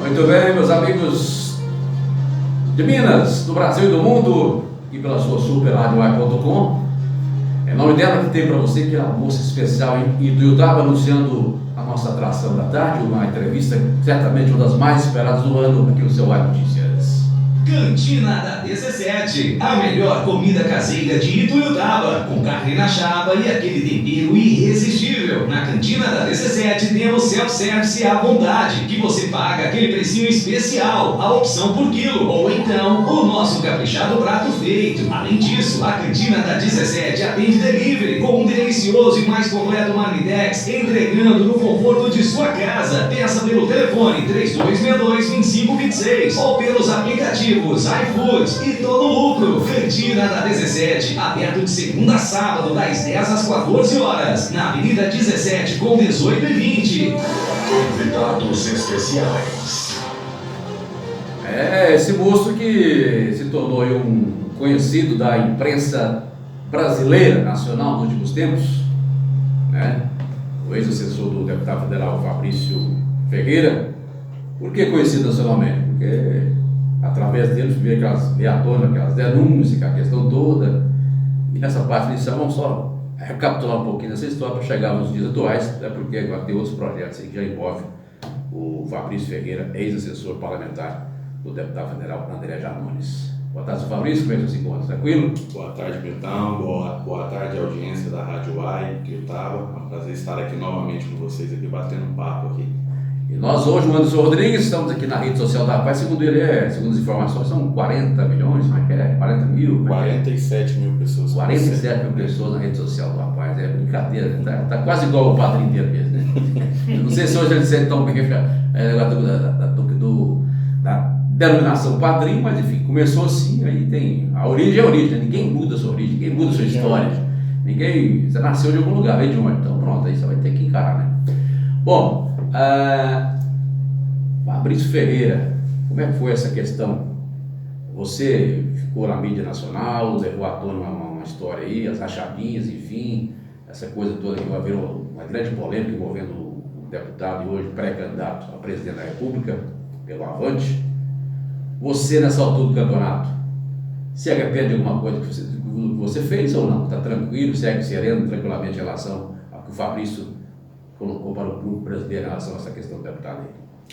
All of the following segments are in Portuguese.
Muito bem, meus amigos de Minas, do Brasil e do mundo, e pela sua superradioai.com. É nome dela que tem para você, que é uma moça especial em Ituiutaba, anunciando a nossa atração da tarde, uma entrevista certamente uma das mais esperadas do ano aqui no seu Ar Notícias. Cantina da 17, a melhor comida caseira de Ituiutaba, com carne na chapa e aquele tempero irresistível. Na Cantina da 17 temos self-service à vontade, que você paga aquele precinho especial, a opção por quilo, ou então o nosso caprichado prato feito. Além disso, a Cantina da 17 atende delivery, com um delicioso e mais completo marmitex, entregando no conforto de sua casa. Peça pelo telefone 3262-2526 ou pelos aplicativos iFood e Todo Lucro. Cantina da 17, aberto de segunda a sábado, das 10 às 14 horas, na Avenida 17 com 18 e 20. Convidados especiais. Esse moço que se tornou aí um conhecido da imprensa brasileira, nacional, nos últimos tempos, né? O ex-assessor do deputado federal Fabrício Ferreira. Por que conhecido nacionalmente? Porque através deles vê à tona aquelas denúncias, a questão toda. E nessa parte inicial vamos só recapitular um pouquinho dessa história para chegar nos dias atuais, até porque agora tem outros projetos aí que já envolvem o Fabrício Ferreira, ex-assessor parlamentar do deputado federal André Janones. Boa tarde, Fabrício, como é que você se encontra? Tranquilo? Boa tarde, Milton. Boa tarde, audiência da Rádio Ai, Ituiutaba. É um prazer estar aqui novamente com vocês, aqui batendo um papo aqui. E nós hoje, o Anderson Rodrigues, estamos aqui na rede social da Paz, segundo as informações, são 40 milhões, como é que é? 40 mil? 47 mil pessoas. 47 mil pessoas na rede social do rapaz, é brincadeira, tá quase igual o padrinho dele mesmo, né? Eu não sei se hoje ele sente tão bem da denominação padrinho, mas enfim, começou assim, aí tem, a origem é a origem, ninguém muda a sua origem, ninguém muda a sua história, você nasceu de algum lugar, veio de onde, então pronto, aí você vai ter que encarar, né? Bom, Fabrício Ferreira, como é que foi essa questão? Você ficou na mídia nacional, levou à tona uma história aí, as rachadinhas, enfim, essa coisa toda que vai haver uma grande polêmica envolvendo o deputado e hoje pré-candidato a presidente da República, pelo Avante. Você, nessa altura do campeonato, se arrepende de alguma coisa que você fez ou não? Está tranquilo, segue sereno, tranquilamente em relação ao que o Fabrício colocou para o público brasileiro em relação a essa questão do deputado aí?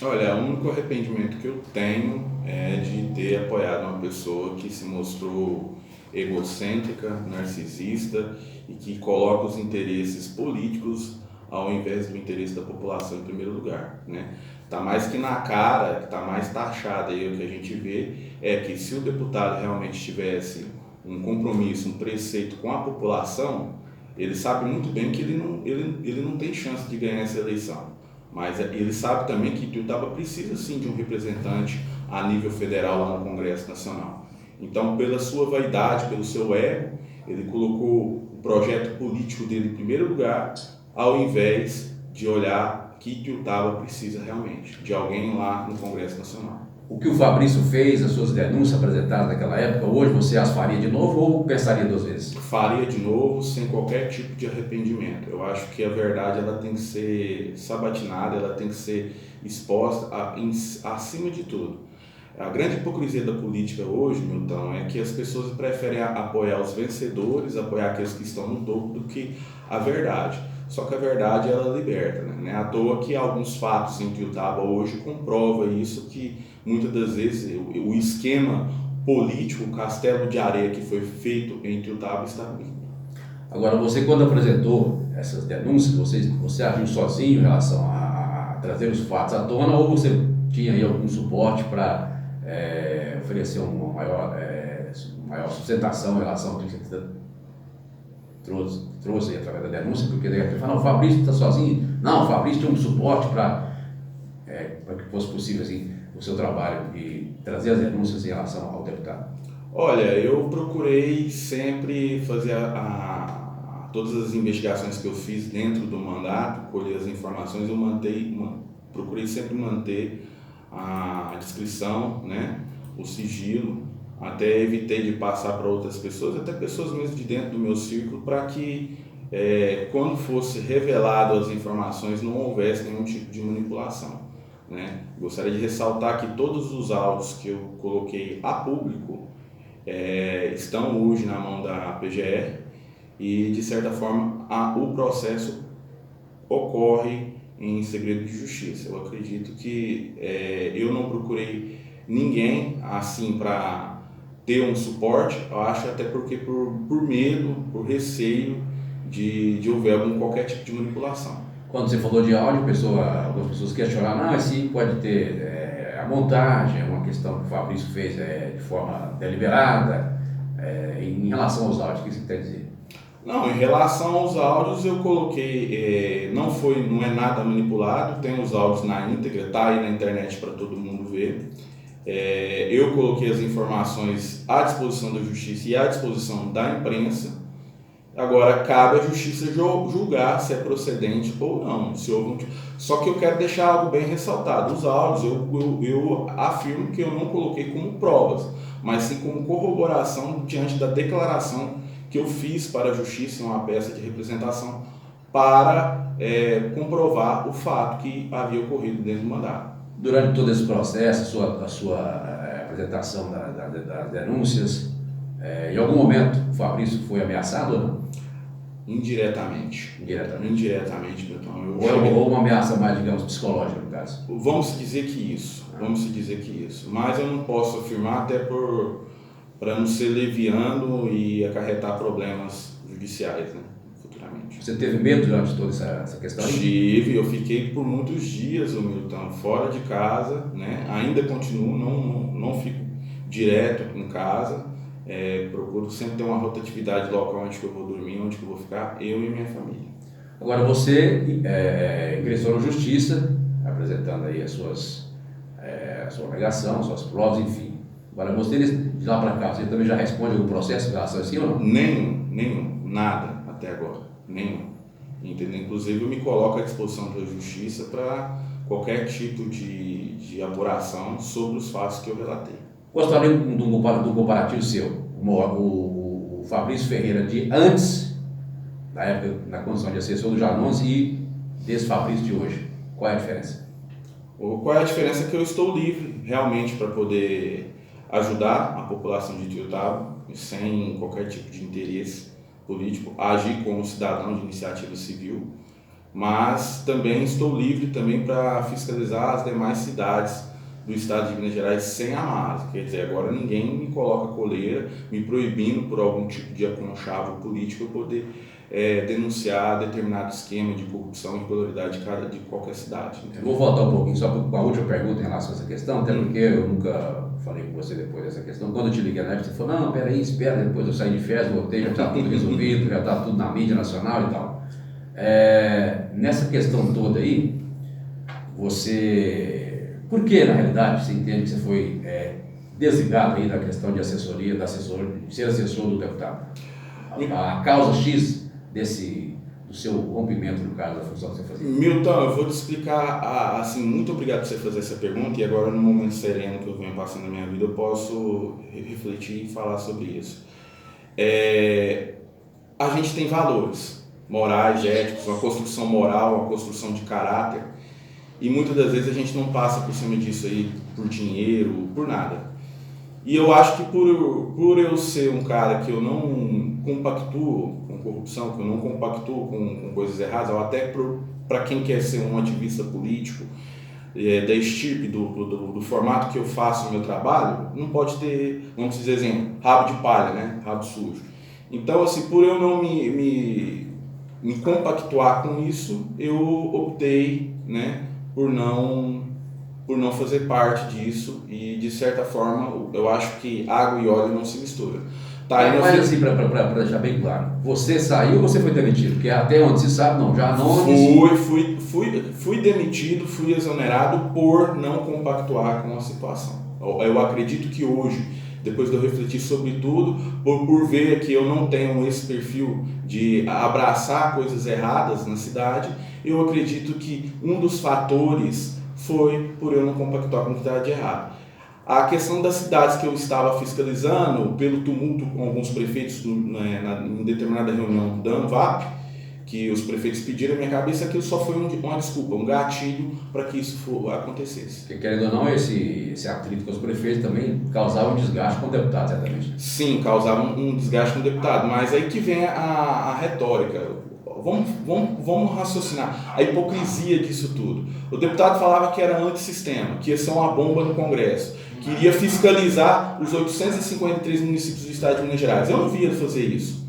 Olha, o único arrependimento que eu tenho é de ter apoiado uma pessoa que se mostrou egocêntrica, narcisista e que coloca os interesses políticos ao invés do interesse da população em primeiro lugar, né? Tá mais que na cara, tá mais taxado aí o que a gente vê é que se o deputado realmente tivesse um compromisso, um preceito com a população, ele sabe muito bem que ele não tem chance de ganhar essa eleição. Mas ele sabe também que Ituiutaba precisa sim de um representante a nível federal lá no Congresso Nacional. Então, pela sua vaidade, pelo seu ego, ele colocou o projeto político dele em primeiro lugar, ao invés de olhar que Ituiutaba precisa realmente de alguém lá no Congresso Nacional. O que o Fabrício fez, as suas denúncias apresentadas naquela época, hoje você as faria de novo ou pensaria duas vezes? Faria de novo, sem qualquer tipo de arrependimento. Eu acho que a verdade ela tem que ser sabatinada, ela tem que ser exposta acima de tudo. A grande hipocrisia da política hoje, Milton, é que as pessoas preferem apoiar os vencedores, apoiar aqueles que estão no topo, do que a verdade. Só que a verdade ela liberta, né? Não é à toa que alguns fatos em Ituiutaba hoje comprovam isso, que muitas das vezes o esquema político, o castelo de areia que foi feito em Ituiutaba está ruim. Agora, você quando apresentou essas denúncias, você agiu sozinho em relação a trazer os fatos à tona ou você tinha aí algum suporte para oferecer uma maior sustentação em relação ao que você trouxe através da denúncia? Porque daí a gente fala, não, o Fabrício está sozinho. Não, o Fabrício tinha um suporte para que fosse possível assim, o seu trabalho e trazer as denúncias em relação ao deputado. Olha, eu procurei sempre fazer todas as investigações que eu fiz dentro do mandato, colher as informações, procurei sempre manter a descrição, né, o sigilo, até evitei de passar para outras pessoas, até pessoas mesmo de dentro do meu círculo, para que quando fosse revelado as informações não houvesse nenhum tipo de manipulação. né? Gostaria de ressaltar que todos os áudios que eu coloquei a público estão hoje na mão da PGR e, de certa forma, o processo ocorre em segredo de justiça. Eu acredito que eu não procurei ninguém assim para ter um suporte, eu acho até porque por medo, por receio de houver qualquer tipo de manipulação. Quando você falou de áudio, algumas pessoas questionaram, não, esse pode ter a montagem, é uma questão que o Fabrício fez de forma deliberada. Em relação aos áudios, o que você quer dizer? Não, em relação aos áudios eu coloquei, não é nada manipulado, tem os áudios na íntegra, tá aí na internet para todo mundo ver. Eu coloquei as informações à disposição da justiça e à disposição da imprensa. Agora cabe à justiça julgar se é procedente ou não. Só que eu quero deixar algo bem ressaltado. Os áudios eu afirmo que eu não coloquei como provas, mas sim como corroboração diante da declaração que eu fiz para a justiça em uma peça de representação para comprovar o fato que havia ocorrido dentro do mandato. Durante todo esse processo, a sua apresentação das denúncias, em algum momento o Fabrício foi ameaçado ou não? Indiretamente, Milton. Ou uma ameaça mais, digamos, psicológica, no caso? Vamos dizer que isso. Mas eu não posso afirmar até para não ser leviano e acarretar problemas judiciais, né, futuramente. Você teve medo durante toda essa questão? Eu fiquei por muitos dias, Milton, fora de casa, né? Ainda continuo, não fico direto em casa, procuro sempre ter uma rotatividade local onde que eu vou dormir, onde que eu vou ficar, eu e minha família. Agora você ingressou na justiça, apresentando aí a sua alegação, suas provas, enfim. Agora você, de lá para cá, você também já responde algum processo em relação a isso ou não? Nenhum, nada até agora, nenhum. Entendeu? Inclusive eu me coloco à disposição da justiça para qualquer tipo de apuração sobre os fatos que eu relatei. Gostaria de um comparativo seu, o Fabrício Ferreira de antes, na época, na condição de assessor do Janones, e desse Fabrício de hoje. Qual é a diferença? Qual é a diferença? É que eu estou livre realmente para poder ajudar a população de Ituiutaba, sem qualquer tipo de interesse político, agir como cidadão de iniciativa civil, mas também estou livre também para fiscalizar as demais cidades do estado de Minas Gerais sem amarras. Quer dizer, agora ninguém me coloca coleira, me proibindo por algum tipo de aconchavo político eu poder denunciar determinado esquema de corrupção e irregularidade de qualquer cidade. Eu vou voltar um pouquinho só para a última pergunta em relação a essa questão, até porque eu nunca falei com você depois dessa questão. Quando eu te liguei na época, você falou, não, peraí, espera, depois eu saí de férias, voltei, já está tudo resolvido, já está tudo na mídia nacional e tal. Nessa questão toda aí, você... Por que, na realidade, você entende que você foi desligado aí da questão de assessoria, de ser assessor do deputado? A causa X do seu rompimento, no caso, da função que você fazia? Milton, eu vou te explicar, assim, muito obrigado por você fazer essa pergunta, e agora, no momento sereno que eu venho passando na minha vida, eu posso refletir e falar sobre isso. A gente tem valores morais, éticos, uma construção moral, uma construção de caráter, e muitas das vezes a gente não passa por cima disso aí por dinheiro, por nada. E eu acho que por eu ser um cara que eu não compactuo com corrupção, que eu não compactuo com coisas erradas, ou até para quem quer ser um ativista político, da estirpe do formato que eu faço no meu trabalho, não pode ter, vamos dizer assim, rabo de palha, né? Rabo sujo. Então, assim, por eu não me compactuar com isso, eu optei, né, por não fazer parte disso, e de certa forma eu acho que água e óleo não se misturam. Tá, mas assim, para deixar bem claro, você saiu ou você foi demitido? Porque até onde se sabe, não, já não... Fui demitido, fui exonerado por não compactuar com a situação. Eu acredito que hoje, depois de eu refletir sobre tudo, por ver que eu não tenho esse perfil de abraçar coisas erradas na cidade, eu acredito que um dos fatores foi por eu não compactuar com o que estava de errado. A questão das cidades que eu estava fiscalizando, pelo tumulto com alguns prefeitos em determinada reunião da ANVAP, que os prefeitos pediram, a minha cabeça aquilo só foi uma desculpa, um gatilho para que isso acontecesse. Porque, querendo ou não, esse atrito com os prefeitos também causava um desgaste com o deputado, certamente. Sim, causava um desgaste com o deputado, mas aí que vem a retórica. Vamos raciocinar a hipocrisia disso tudo. O deputado falava que era antissistema, que ia ser uma bomba no Congresso, que iria fiscalizar os 853 municípios do estado de Minas Gerais. Eu não vi ele fazer isso.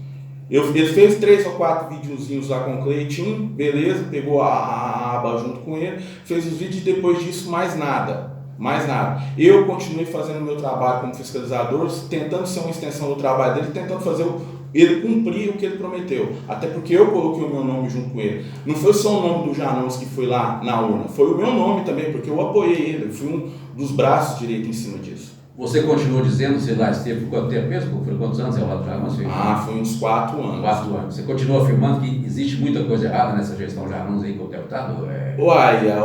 Ele fez 3 ou 4 videozinhos lá com o Cleitinho, beleza, pegou a aba junto com ele, fez os vídeos e depois disso mais nada. Mais nada. Eu continuei fazendo o meu trabalho como fiscalizador, tentando ser uma extensão do trabalho dele, tentando fazer ele cumprir o que ele prometeu. Até porque eu coloquei o meu nome junto com ele. Não foi só o nome do Janones que foi lá na urna, foi o meu nome também, porque eu apoiei ele, eu fui um dos braços direitos em cima disso. Você continuou dizendo, sei lá, esteve por quanto tempo mesmo? Por quantos anos é o lado Janones? Foi uns 4 anos. 4 anos. Você continua afirmando que existe muita coisa errada nessa gestão Janones aí com o deputado?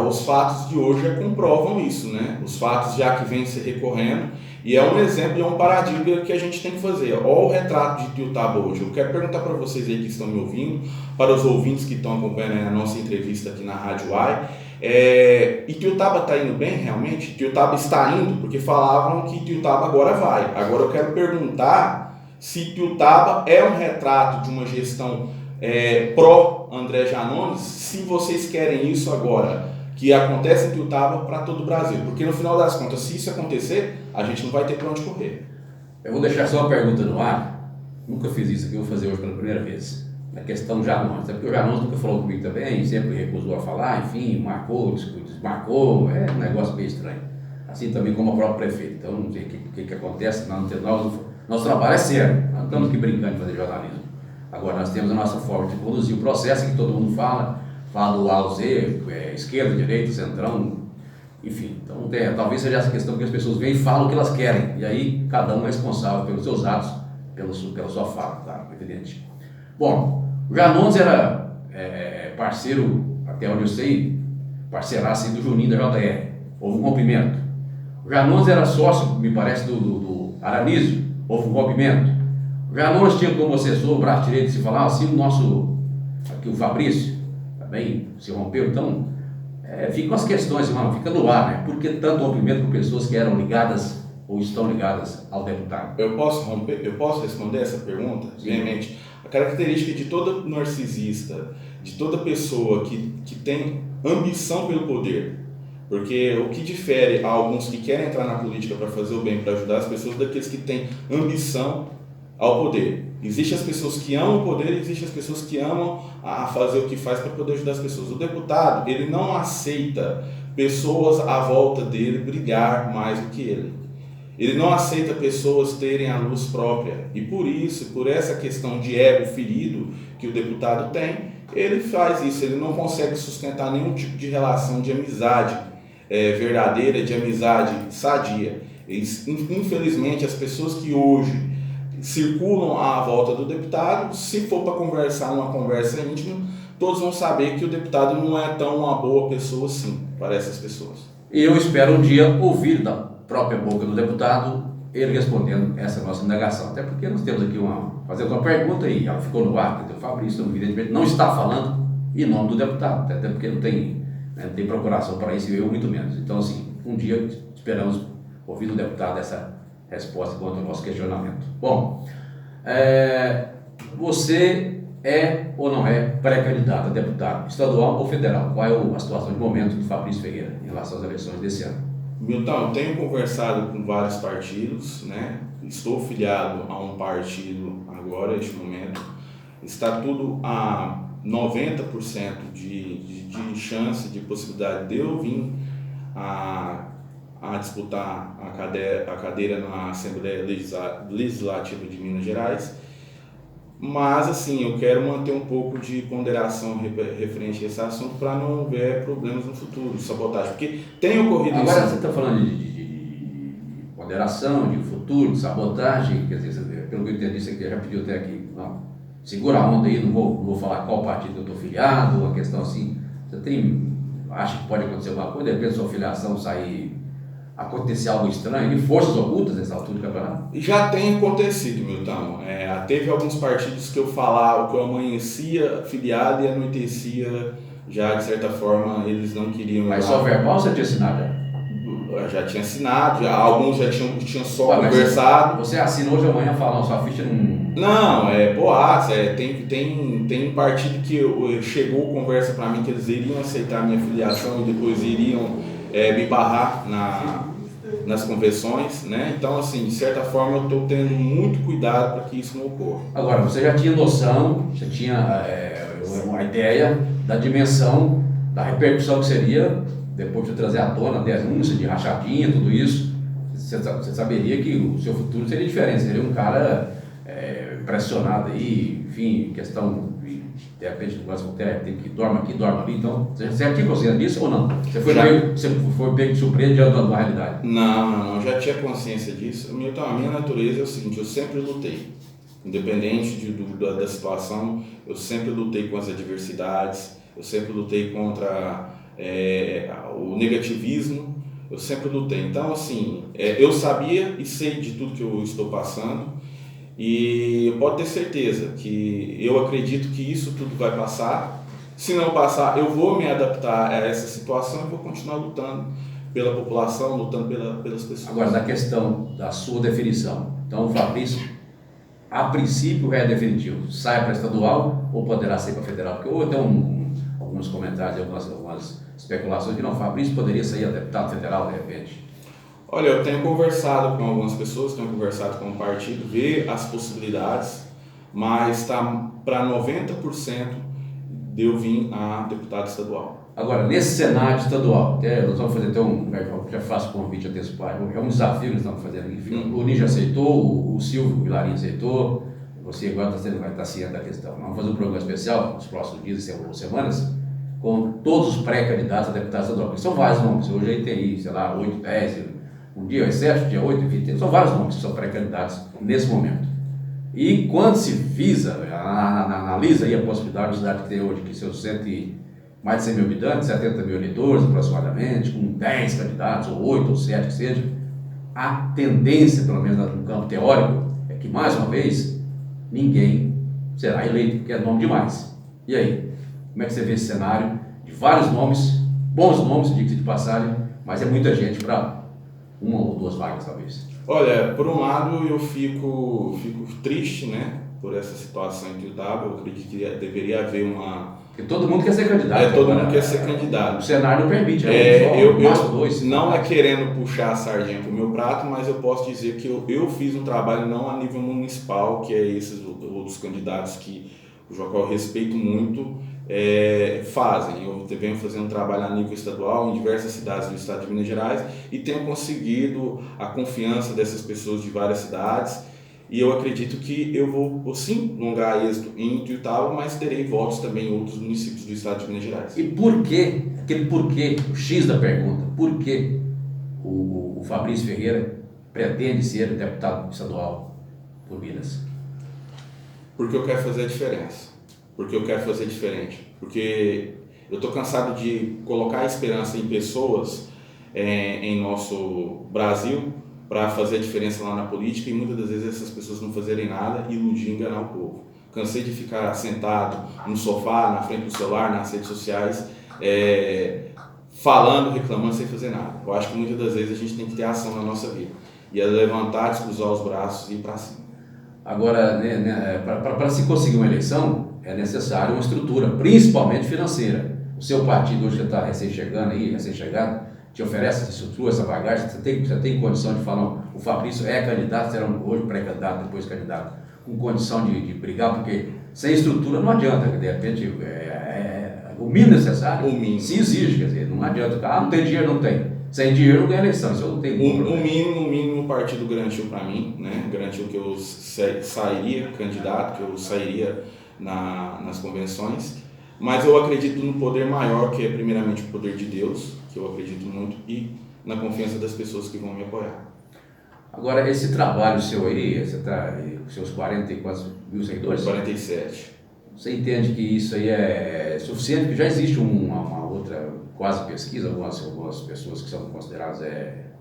Os fatos de hoje já comprovam isso, né? Os fatos já que vêm se recorrendo, e é um exemplo, é um paradigma que a gente tem que fazer. Olha o retrato de Ituiutaba hoje. Eu quero perguntar para vocês aí que estão me ouvindo, para os ouvintes que estão acompanhando a nossa entrevista aqui na Rádio AI, Ituiutaba está indo bem realmente? Ituiutaba está indo? Porque falavam que Ituiutaba agora vai. Agora eu quero perguntar se Ituiutaba é um retrato de uma gestão pró-André Janones, se vocês querem isso agora, que acontece em Ituiutaba para todo o Brasil. Porque no final das contas, se isso acontecer, a gente não vai ter para onde correr. Eu vou deixar só uma pergunta no ar. Nunca fiz isso aqui, eu vou fazer hoje pela primeira vez. A questão do Janones, porque o Janones nunca falou comigo também, sempre recusou a falar, enfim, marcou, desmarcou, é um negócio meio estranho. Assim também como o próprio prefeito. Então, não sei o que acontece, nosso trabalho é sério, nós estamos aqui brincando de fazer jornalismo. Agora, nós temos a nossa forma de conduzir o processo, que todo mundo fala do A ao Z, esquerda, direita, centrão, enfim. Então, talvez seja essa questão que as pessoas vêm e falam o que elas querem, e aí cada um é responsável pelos seus atos, pela sua fala, tá? Evidente. Bom, o Janones era parceiro, até onde eu sei, parceiraço do Juninho da JR. Houve um rompimento. O Janones era sócio, me parece, do Aranísio. Houve um rompimento. O Janones tinha como assessor o braço direito de se falar, assim, aqui o Fabrício, também se rompeu. Então, ficam as questões, irmão, fica no ar, né? Por que tanto rompimento com pessoas que eram ligadas ou estão ligadas ao deputado? Eu posso responder essa pergunta? Veemente. A característica de todo narcisista, de toda pessoa que tem ambição pelo poder, porque o que difere a alguns que querem entrar na política para fazer o bem, para ajudar as pessoas, daqueles que têm ambição ao poder. Existem as pessoas que amam o poder e existem as pessoas que amam a fazer o que faz para poder ajudar as pessoas. O deputado, ele não aceita pessoas à volta dele brilhar mais do que ele. Ele não aceita pessoas terem a luz própria. E por isso, por essa questão de ego ferido que o deputado tem, ele faz isso. Ele não consegue sustentar nenhum tipo de relação de amizade verdadeira, de amizade sadia. Infelizmente, as pessoas que hoje circulam à volta do deputado, se for para conversar uma conversa íntima, todos vão saber que o deputado não é tão uma boa pessoa assim para essas pessoas. E eu espero um dia ouvir da própria boca do deputado ele respondendo essa nossa indagação. Até porque nós temos aqui fazendo uma pergunta e ela ficou no ar, porque o Fabrício, evidentemente, não está falando em nome do deputado, até porque não tem procuração para isso e eu muito menos. Então, assim, um dia esperamos ouvir do deputado essa resposta quanto ao nosso questionamento. Bom, você é ou não é pré-candidato a deputado estadual ou federal? Qual é a situação de momento do Fabrício Ferreira em relação às eleições desse ano? Milton, eu tenho conversado com vários partidos, né? Estou filiado a um partido agora, neste momento. Está tudo a 90% de chance, de possibilidade de eu vir a disputar a cadeira na Assembleia Legislativa de Minas Gerais. Mas, assim, eu quero manter um pouco de ponderação referente a esse assunto para não haver problemas no futuro, de sabotagem, porque tem ocorrido isso. Agora você está falando de ponderação, de futuro, de sabotagem, quer dizer, pelo que eu entendi, você já pediu até aqui, não, segura a onda aí, não vou falar qual partido eu estou filiado, uma questão assim, você acha que pode acontecer alguma coisa, de repente sua filiação sair acontecer algo estranho, e forças ocultas nessa altura do campeonato? Já tem acontecido, Milton. Teve alguns partidos que eu falava, que eu amanhecia filiado e anoitecia, já de certa forma eles não queriam. Mas só verbal você tinha assinado já? Já tinha assinado, alguns já tinham só conversado. Você assina hoje ou amanhã falando, sua ficha não. Não, boatos, tem partido que chegou conversa para mim que eles iriam aceitar a minha filiação e depois iriam me barrar nas convenções, né? Então, assim, de certa forma eu estou tendo muito cuidado para que isso não ocorra. Agora, você já tinha noção, você tinha uma ideia da dimensão, da repercussão que seria depois de trazer à tona denúncia de rachadinha, tudo isso. Você saberia que o seu futuro seria diferente, seria um cara pressionado aí, enfim, questão de repente tem que dorme aqui, dorme ali, então você já tinha consciência disso ou não? Você foi bem surpreso diante da realidade? Não, já tinha consciência disso. Milton, a minha natureza é o seguinte, eu sempre lutei, independente da situação, eu sempre lutei com as adversidades, eu sempre lutei contra o negativismo, eu sempre lutei. Então, assim, eu sabia e sei de tudo que eu estou passando. E pode ter certeza que eu acredito que isso tudo vai passar. Se não passar, eu vou me adaptar a essa situação e vou continuar lutando pela população, lutando pelas pessoas. Agora, na questão da sua definição, então o Fabrício, a princípio é definitivo, sai para estadual ou poderá sair para federal? Porque houve até alguns comentários, algumas especulações que não, o Fabrício poderia sair a deputado federal de repente. Olha, eu tenho conversado com algumas pessoas, tenho conversado com o partido, ver as possibilidades, mas está para 90% de eu vir a deputado estadual. Agora, nesse cenário estadual, nós vamos fazer já faço o convite antecipado, é um desafio que nós estamos fazendo aqui. O Ninja aceitou, o Silvio Vilarinho aceitou, você agora vai estar ciente da questão. Vamos fazer um programa especial nos próximos dias ou semanas, com todos os pré-candidatos a deputado estadual, porque são vários nomes, hoje aí tem, sei lá, 8, 10, um dia é 7, dia 8, enfim, são vários nomes que são pré-candidatos nesse momento. E quando se analisa aí a possibilidade de cidade que tem hoje, que seus mais de 100 mil habitantes, 70 mil eleitores aproximadamente, com 10 candidatos, ou 8 ou 7 que seja, a tendência, pelo menos no campo teórico, é que mais uma vez ninguém será eleito, porque é nome demais. E aí? Como é que você vê esse cenário de vários nomes, bons nomes, diga-se de passagem, mas é muita gente para uma ou duas vagas, talvez? Olha, por um lado eu fico triste, né, por essa situação em que eu estava. Eu acredito que deveria haver Porque todo mundo quer ser candidato. Todo mundo quer ser candidato. O cenário não permite, não é querendo puxar a sardinha para o meu prato, mas eu posso dizer que eu fiz um trabalho não a nível municipal, que é esses outros candidatos que o qual eu respeito muito, fazem. Eu venho fazendo um trabalho a nível estadual em diversas cidades do estado de Minas Gerais e tenho conseguido a confiança dessas pessoas de várias cidades, e eu acredito que eu vou sim lograr êxito em Ituiutaba, mas terei votos também em outros municípios do estado de Minas Gerais. E por quê? Aquele porquê, o X da pergunta, por que o Fabrício Ferreira pretende ser deputado estadual por Minas? Porque eu quero fazer a diferença, porque eu quero fazer diferente, porque eu estou cansado de colocar esperança em pessoas em nosso Brasil para fazer a diferença lá na política, e muitas das vezes essas pessoas não fazerem nada e iludir e enganar o povo. Cansei de ficar sentado no sofá, na frente do celular, nas redes sociais, falando, reclamando sem fazer nada. Eu acho que muitas das vezes a gente tem que ter ação na nossa vida, e é levantar, descruzar os braços e ir para cima. Agora, para se conseguir uma eleição, é necessário uma estrutura, principalmente financeira. O seu partido hoje que está recém-chegado, te oferece essa estrutura, essa bagagem, você tem condição de falar, o Fabrício é candidato, será hoje pré-candidato, depois candidato, com condição de brigar, porque sem estrutura não adianta, de repente, o mínimo necessário se exige, quer dizer, não adianta, não tem dinheiro, não tem. Sem dinheiro não ganha eleição, isso eu não tenho como. O mínimo o partido garantiu para mim, né? Garantiu que eu sairia candidato, que eu sairia nas convenções, mas eu acredito no poder maior, que é primeiramente o poder de Deus, que eu acredito muito, e na confiança das pessoas que vão me apoiar. Agora, esse trabalho seu aí, você está com seus 40 e quase mil seguidores? 47. Você entende que isso aí é suficiente? Porque já existe uma outra quase pesquisa, algumas pessoas que são consideradas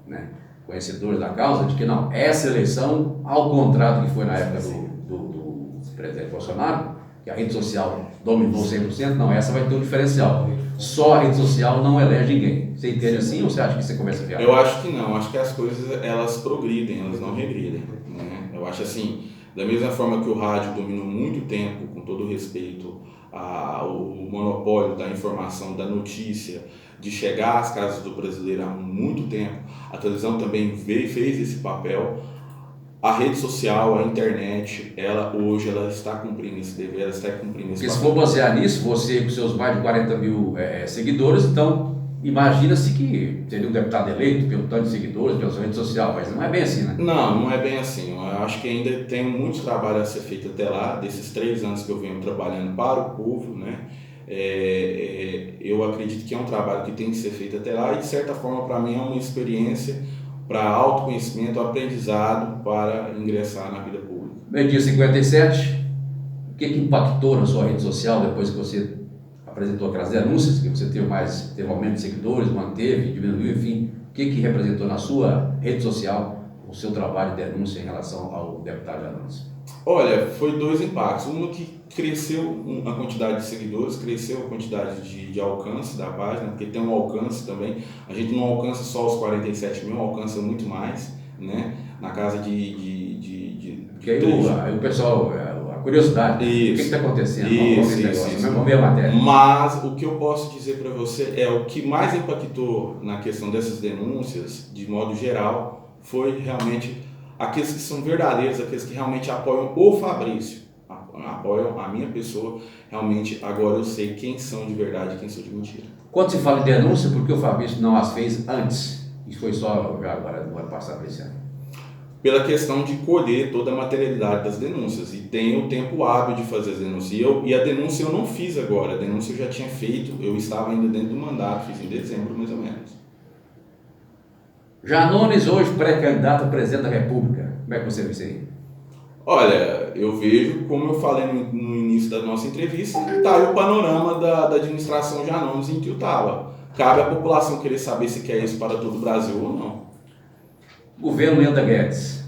né, conhecedores da causa, de que não, essa eleição, ao contrário do que foi na época do presidente Bolsonaro, que a rede social dominou 100%, não, essa vai ter um diferencial. Só a rede social não elege ninguém. Você entende assim ou você acha que você começa a viajar? Eu acho que não, acho que as coisas elas progridem, elas não regridem, né? Eu acho assim, da mesma forma que o rádio dominou muito tempo, com todo respeito ao monopólio da informação, da notícia, de chegar às casas do brasileiro há muito tempo, a televisão também fez esse papel. A rede social, a internet, hoje ela está cumprindo esse dever, ela está cumprindo esse Porque papel. se for basear nisso, você com seus mais de 40 mil seguidores, então imagina-se que seria um deputado eleito pelo tanto de seguidores, pela sua rede social, mas não é bem assim, né? Não é bem assim. Eu acho que ainda tem muito trabalho a ser feito até lá, desses 3 anos que eu venho trabalhando para o povo, né? Eu acredito que é um trabalho que tem que ser feito até lá e, de certa forma, para mim é uma experiência para autoconhecimento, aprendizado para ingressar na vida pública. Meio-dia 57, o que impactou na sua rede social depois que você apresentou aquelas denúncias, que você teve aumento de seguidores, manteve, diminuiu, enfim, o que representou na sua rede social o seu trabalho de denúncia em relação ao deputado Janones? Olha, foi 2 impactos. Um que cresceu a quantidade de seguidores, cresceu a quantidade de alcance da página, porque tem um alcance também. A gente não alcança só os 47 mil, alcança muito mais, né? Na casa Porque aí o pessoal, a curiosidade, o que está acontecendo? Vamos ver a matéria. Mas o que eu posso dizer para você é o que mais impactou na questão dessas denúncias, de modo geral, foi realmente aqueles que são verdadeiros, aqueles que realmente apoiam o Fabrício, apoiam a minha pessoa, realmente agora eu sei quem são de verdade e quem são de mentira. Quando se fala em denúncia, por que o Fabrício não as fez antes? Isso foi só já agora, no ano passado, para esse ano? Pela questão de colher toda a materialidade das denúncias, e tem o tempo hábil de fazer as denúncias. E a denúncia eu não fiz agora, a denúncia eu já tinha feito, eu estava ainda dentro do mandato, fiz em dezembro mais ou menos. Janones hoje pré-candidato a presidente da República. Como é que você vê isso aí? Olha, eu vejo, como eu falei no início da nossa entrevista, está aí o panorama da administração Janones em Ituiutaba. Cabe à população querer saber se quer isso para todo o Brasil ou não. Governo Lenda Guedes,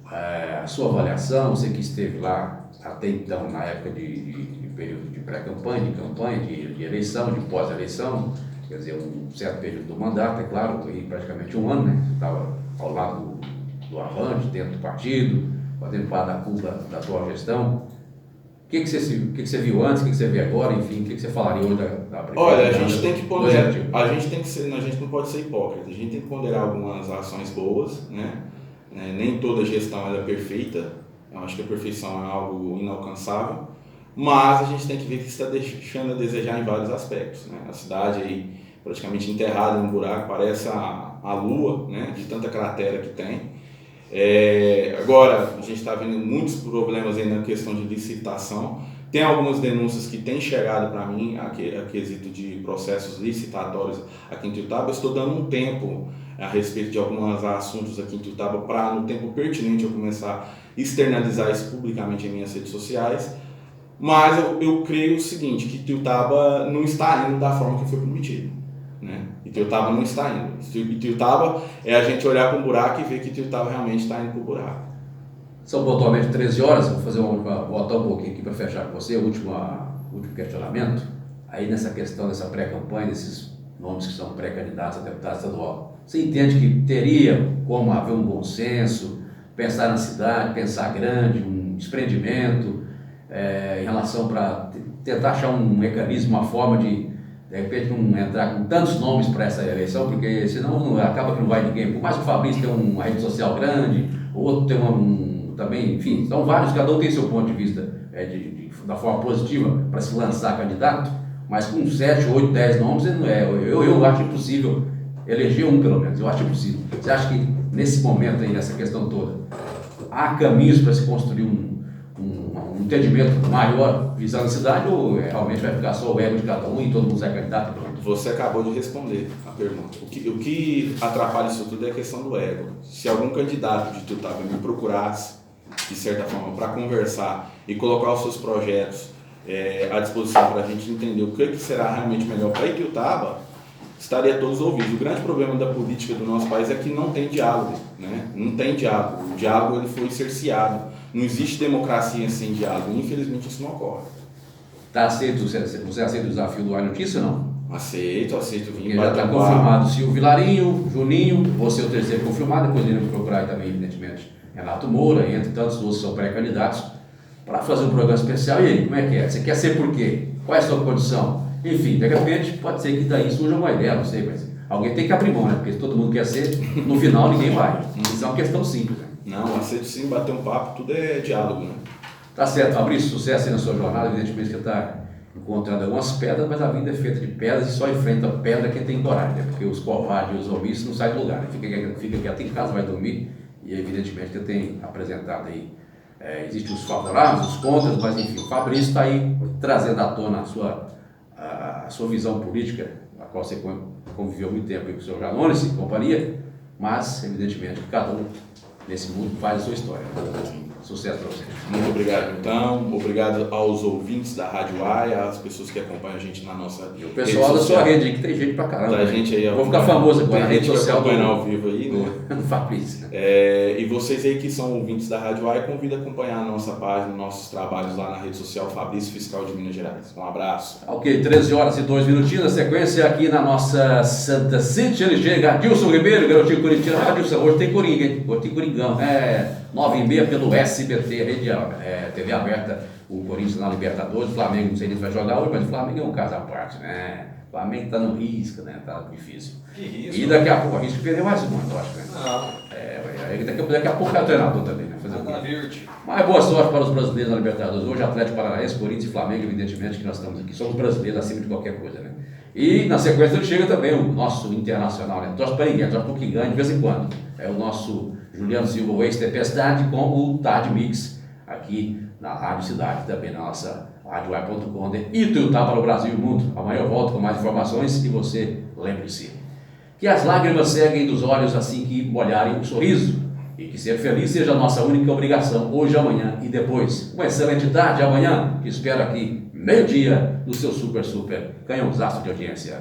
a sua avaliação, você que esteve lá até então, na época de período de pré-campanha, de campanha, de eleição, de pós-eleição, quer dizer, um certo período do mandato, é claro, praticamente um ano, né? Você estava ao lado do Avante, dentro do partido, fazendo parte da cúpula da atual gestão. O que você viu antes, o que você vê agora, enfim, o que você falaria hoje da prefeitura? Olha, a gente tem que ponderar, a gente não pode ser hipócrita, a gente tem que ponderar algumas ações boas, né? Nem toda gestão é perfeita, eu acho que a perfeição é algo inalcançável, mas a gente tem que ver que está deixando a desejar em vários aspectos, né? A cidade aí praticamente enterrada em um buraco, parece a lua, né? De tanta cratera que tem. Agora, a gente está vendo muitos problemas aí na questão de licitação. Tem algumas denúncias que têm chegado para mim a quesito de processos licitatórios aqui em Ituiutaba. Eu estou dando um tempo a respeito de alguns assuntos aqui em Ituiutaba para, no tempo pertinente, eu começar a externalizar isso publicamente em minhas redes sociais. Mas eu creio o seguinte, que Ituiutaba não está indo da forma que foi prometido, né? Ituiutaba não está indo. Ituiutaba é a gente olhar para um buraco e ver que Ituiutaba realmente está indo para o buraco. São pontualmente 13 horas, vou voltar um pouquinho aqui para fechar com você, o último questionamento. Aí nessa questão dessa pré-campanha, desses nomes que são pré-candidatos a deputado estadual, você entende que teria como haver um bom senso, pensar na cidade, pensar grande, um desprendimento, em relação para tentar achar um mecanismo, uma forma de repente não entrar com tantos nomes para essa eleição, porque senão acaba que não vai ninguém. Por mais que o Fabrício tenha uma rede social grande, o outro tem também, enfim, são vários, cada um tem seu ponto de vista da forma positiva para se lançar candidato, mas com 7, 8, 10 nomes, eu acho impossível eleger um pelo menos, eu acho impossível. Você acha que nesse momento aí, nessa questão toda, há caminhos para se construir um entendimento maior visando a cidade, ou realmente vai ficar só o ego de cada um e todo mundo é candidato? Pronto? Você acabou de responder a pergunta. O que atrapalha isso tudo é a questão do ego. Se algum candidato de Ituiutaba me procurasse, de certa forma, para conversar e colocar os seus projetos à disposição para a gente entender o que será realmente melhor para Ituiutaba, estaria todos ouvidos. O grande problema da política do nosso país é que não tem diálogo, né? Não tem diálogo. O diálogo ele foi cerceado. Não existe democracia sem diálogo. Infelizmente isso não ocorre. Tá aceito, você aceita o desafio do Ar Notícia ou não? Aceito vir. Já está confirmado Silvio Vilarinho, Juninho, você é o terceiro confirmado, depois iremos procurar também, evidentemente, Renato Moura, entre tantos outros são pré-candidatos, para fazer um programa especial. E aí, como é que é? Você quer ser por quê? Qual é a sua condição? Enfim, de repente, pode ser que daí surja uma ideia, não sei, mas alguém tem que abrir mão, né? Porque se todo mundo quer ser, no final ninguém vai. Isso é uma questão simples, né? Não, aceito sim, bater um papo, tudo é diálogo, né? Tá certo, Fabrício, sucesso aí na sua jornada, evidentemente que está encontrando algumas pedras, mas a vida é feita de pedras e só enfrenta pedra quem tem coragem, né? Porque os covardes e os omissos não saem do lugar, né? Fica quieto em casa, vai dormir, e evidentemente que eu tenho apresentado aí, existem os favoráveis, os contras, mas enfim, o Fabrício está aí trazendo à tona a sua visão política, a qual você conviveu muito tempo aí com o senhor Janones e companhia, mas evidentemente que cada um nesse mundo faz a sua história. Sucesso para vocês. Muito obrigado, então. Obrigado aos ouvintes da Rádio AI, às pessoas que acompanham a gente na nossa e o pessoal da sua rede aí, que tem gente pra caramba. Tá, gente aí, vou ficar famoso agora na rede social ao vivo aí, né? do Fabrício. E vocês aí que são ouvintes da Rádio AI, convido a acompanhar a nossa página, nossos trabalhos lá na rede social Fabrício Fiscal de Minas Gerais. Um abraço. Ok, 13 horas e 2 minutinhos, na sequência aqui na nossa Santa City, ele chega, Adilson Ribeiro, garotinho corintiano. Adilson, hoje tem Coringa, hein? Hoje tem Coringão. 9h30 pelo SBT, rede TV aberta, o Corinthians na Libertadores, o Flamengo, não sei nem se vai jogar hoje, mas o Flamengo é um caso à parte, né? O Flamengo tá no risco, né? Tá difícil. Que risco? E daqui a pouco, o risco de perder mais uma, eu acho, né? Não. Daqui a pouco é o treinador também, né? Fazer Nada verde. Mas boa sorte para os brasileiros na Libertadores. Hoje, Atlético Paranaense, Corinthians e Flamengo, evidentemente que nós estamos aqui. Somos brasileiros acima de qualquer coisa, né? E na sequência chega também o nosso internacional, né? Torce para ninguém, torce para quem ganha de vez em quando. É o nosso Juliano Silva, o ex-Tempestade, com o Tarde Mix, aqui na Rádio Cidade, também na nossa radioai.com, de Ituiutá para o Brasil e o mundo. Amanhã eu volto com mais informações e você lembre-se que as lágrimas seguem dos olhos assim que molharem o sorriso, e que ser feliz seja a nossa única obrigação, hoje, amanhã e depois. Uma excelente tarde amanhã, que espero aqui, meio-dia, no seu super canhãozaço de audiência.